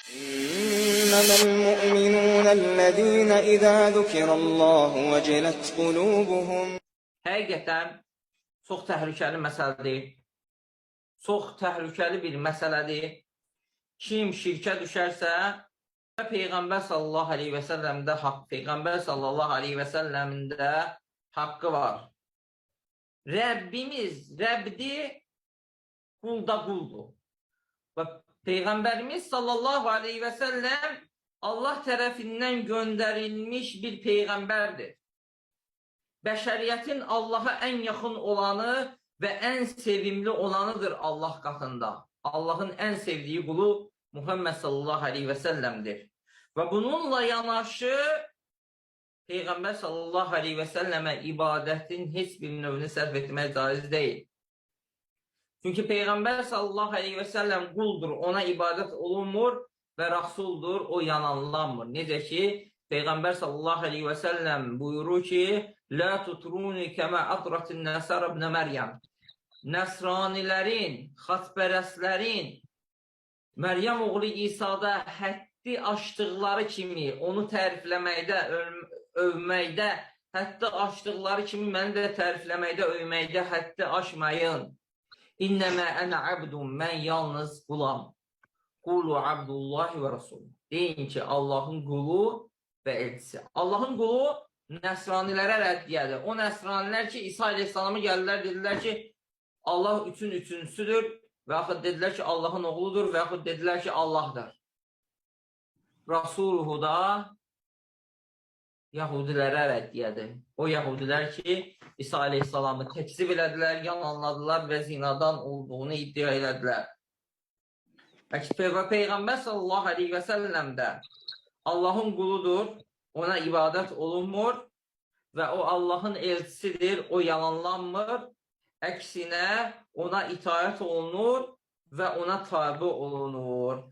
إنما المؤمنون الذين إذا ذكر الله وجلت قلوبهم. Həqiqətən çox təhlükəli məsələdir. Çox təhlükəli bir məsələdir. Kim şirkə düşərsə, Peyğəmbər sallallahu aleyhi və səlləmdə Peyğəmbər sallallahu aleyhi və səlləmində haqqı var. Rəbbimiz, Rəbdir, qul da quldur. Və Peyğəmbərimiz sallallahu aleyhi və səlləm Allah tərəfindən göndərilmiş bir Peyğəmbərdir. Bəşəriyyətin Allaha ən yaxın olanı və ən sevimli olanıdır Allah qatında. Allahın ən sevdiyi qulu Muhammed sallallahu aleyhi və səlləmdir. Və bununla yanaşı Peyğəmbər sallallahu aleyhi və səlləmə ibadətin heç bir növünü sərf etmək caiz deyil. Çünki Peyğəmbər sallallahu aleyhi və səlləm quldur, ona ibadət olunmur və rəsuldur, o yananlanmır. Necə ki, Peyğəmbər sallallahu aleyhi və səlləm buyurur ki, "Lə tutruni kəmə atratin nəsər ibn Məryəm." Nəsranilərin, xatpərəslərin Məryəm oğlu İsa'da həddi aşdıqları kimi, onu tərifləməkdə, övməkdə, həddi aşdıqları kimi məni də tərifləməkdə, övməkdə həddi aşmayın. İnnəmə ənə abdun, mən yalnız qulam. Qulu abdullahi və rasul. Deyin ki, Allahın qulu və elçisi. Allahın qulu nəsranilərə rəddiyədir. O nəsranilər ki, İsa aleyhissalamı gəlirlər, dedilər ki, Allah üçüncüsüdür və yaxud dedilər ki, Allahın oğludur və yaxud dedilər ki, Allahdır. Rasuluhu da Yahudilərə rəddiyədir. O Yahudilər ki, İsa aleyhissalamı təkzib elədilər, yalanladılar və zinadan olduğunu iddia elədilər. Peyğəmbər sallallahu aleyhi və səlləm də Allahın quludur, ona ibadət olunmur və o Allahın elçisidir, o yalanlanmır. Əksinə ona itaət olunur və ona tabi olunur.